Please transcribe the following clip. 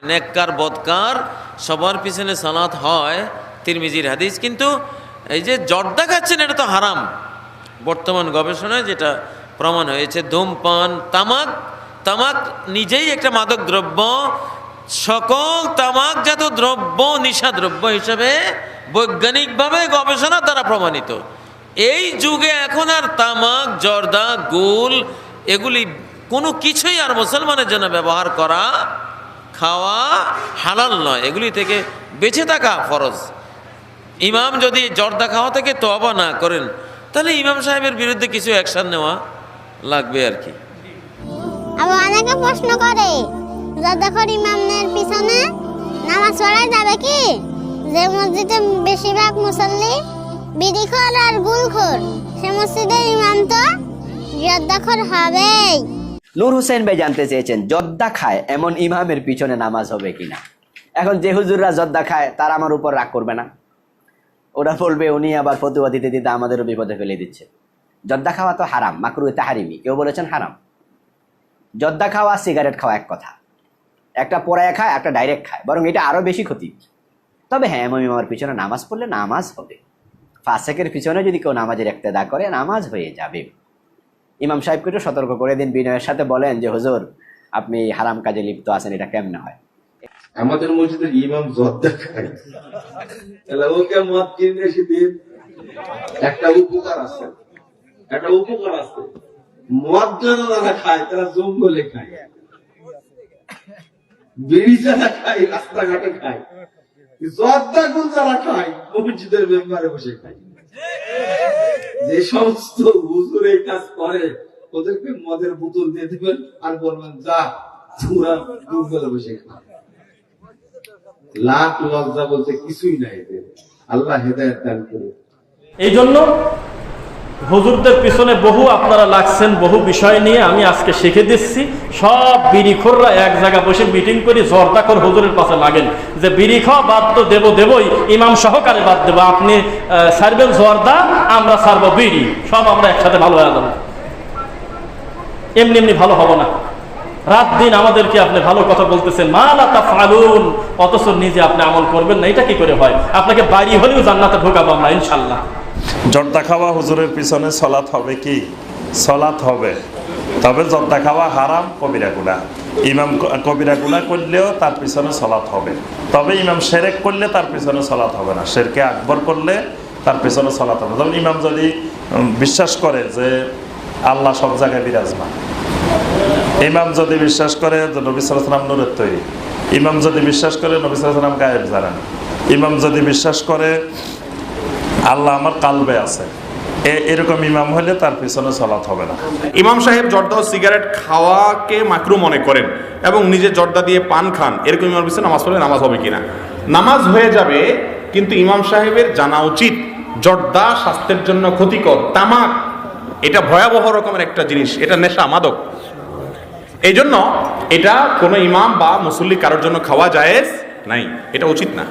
নেককার বদকার সবার পিছনে সালাত হয়, তিরমিজির হাদিস। কিন্তু এই যে জর্দা খাচ্ছেন এটা তো হারাম। বর্তমান গবেষণায় যেটা প্রমাণ হয়েছে, ধূমপান, তামাক নিজেই একটা মাদক দ্রব্য। সকল তামাকজাত দ্রব্য নিশাদ্রব্য হিসেবে বৈজ্ঞানিকভাবে গবেষণা দ্বারা প্রমাণিত। এই যুগে এখন আর তামাক, জর্দা, গুল এগুলি কোনো কিছুই আর মুসলমানের জন্য ব্যবহার করা, খাওয়া হালাল নয়। এগুলি থেকে বেঁচে থাকা ফরজ। ইমাম যদি জর্দা খাওয়া থেকে তওবা না করেন, তাহলে ইমাম সাহেবের বিরুদ্ধে কিছু অ্যাকশন নেওয়া লাগবে আর কি। আবার অনেকে প্রশ্ন করে, জর্দাখোর ইমামের পিছনে নামাজ পড়া যাবে কি? যে মসজিদে বেশিরভাগ মুসল্লি বিড়িখোর আর গুলখোর, সে মসজিদের ইমাম তো জর্দাখোর হবেই। নূর হোসেন ভাই জানতে চেয়েছেন, জর্দা খায় এমন ইমামের পিছনে নামাজ হবে কিনা। এখন যে হুজুররা জর্দা খায় তারা আমার উপর রাগ করবে না? ওরা বলবে উনি আবার ফতুয়া দিতে দিতে আমাদেরও বিপদে ফেলে দিচ্ছে। জর্দা খাওয়া তো হারাম, মাকরুহ তাহরিমি, কেউ বলেছেন হারাম। জর্দা খাওয়া সিগারেট খাওয়া এক কথা, একটা পোড়ায় খায়, একটা ডাইরেক্ট খায়, বরং এটা আরো বেশি ক্ষতি। তবে হ্যাঁ, এমন ইমামের পিছনে নামাজ পড়লে নামাজ হবে। ফাসেকের পিছনে যদি কেউ নামাজের ইক্তেদা করে, নামাজ হয়ে যাবে। ইমাম সাহেবকে একটু সতর্ক করে দিন, বিনয়ের সাথে বলেন যে হুজুর আপনি হারাম কাজে লিপ্ত আছেন, এটা কেমনে হয়? আমাদের মসজিদের ইমাম জর্দা খায়, তাহলে ওকে মদ কিনে এসে দিন। একটা উপকার আছে, মদ যারা খায় তারা জঙ্গলে খায়, বিড়ি যারা খায় রাস্তাঘাটে খায়, জর্দা গুল যারা খায় মসজিদের মেম্বারে বসে খায়। যে সমস্ত হুজুর এই কাজ করে ওদেরকে মদের বোতল দিয়ে দিবেন আর বলবেন যা তোরা জঙ্গলে বসে খা। লাখ লজ্জা বলতে কিছুই নাই। আল্লাহ হেদায়েত দান করুন। এই জন্য হুজুরদের পিছনে বহু আপনারা লাগছেন, বহু বিষয় নিয়ে আমি আজকে শিখে দিচ্ছি। সব বিড়িখোররা এক জায়গায় বসে মিটিং করে জর্দাখোর হুজুরের পাশে লাগেন যে বিড়ি খাওয়া বাদ তো দেবই, ইমাম সহকারে বাদ দেবো। আপনি ছাড়বেন জর্দা, আমরা ছাড়বো বিড়ি, সব আমরা একসাথে ভালো হয়ে যাবো। এমনি এমনি ভালো হবো না। রাত দিন আমাদেরকে আপনি ভালো কথা বলতেছেন, মা লা তাফআলুন, অথচ নিজে আপনি আমল করবেন না। এটা কি করে হয়? আপনাকে বাড়ি হলেও জান্নাতে ঢোকাবো আমরা ইনশাল্লাহ। জর্দা খাওয়া হুজুরের পিছনে সলাৎ হবে কি? সলাৎ হবে, তবে জর্দা খাওয়া হারাম, কবিরা গুনাহ। ইমাম কবিরা গুনাহ করলেও তার পিছনে সলাৎ হবে, তবে ইমাম শিরক করলে তার পিছনে সলাৎ হবে না। শিরকে আকবর করলে তার পিছনে সলাৎ হবে। যেমন ইমাম যদি বিশ্বাস করে যে আল্লাহ সব জায়গায় বিরাজমান, ইমাম যদি বিশ্বাস করে যে নবী সাল্লাল্লাহু আলাইহি ওয়াসাল্লাম নূরের তৈরি, ইমাম যদি বিশ্বাস করে নবী সাল্লাল্লাহু আলাইহি ওয়াসাল্লাম গায়েব জানেন, ইমাম যদি বিশ্বাস করে আল্লাহ আমার কালবে আছে, এরকম ইমাম হলে তার পিছনে সালাত হবে না। ইমাম সাহেব জর্দা ও সিগারেট খাওয়াকে মাকরু মনে করেন এবং নিজে জর্দা দিয়ে পান খান, এরকম ইমাম পিছনে নামাজ পড়লে নামাজ হবে কিনা? নামাজ হয়ে যাবে, কিন্তু ইমাম সাহেবের জানা উচিত জর্দা স্বাস্থ্যের জন্য ক্ষতিকর। তামাক এটা ভয়াবহ রকমের একটা জিনিস, এটা নেশা, মাদক। এই জন্য এটা কোনো ইমাম বা মুসল্লি কারোর জন্য খাওয়া জায়েজ নাই, এটা উচিত না।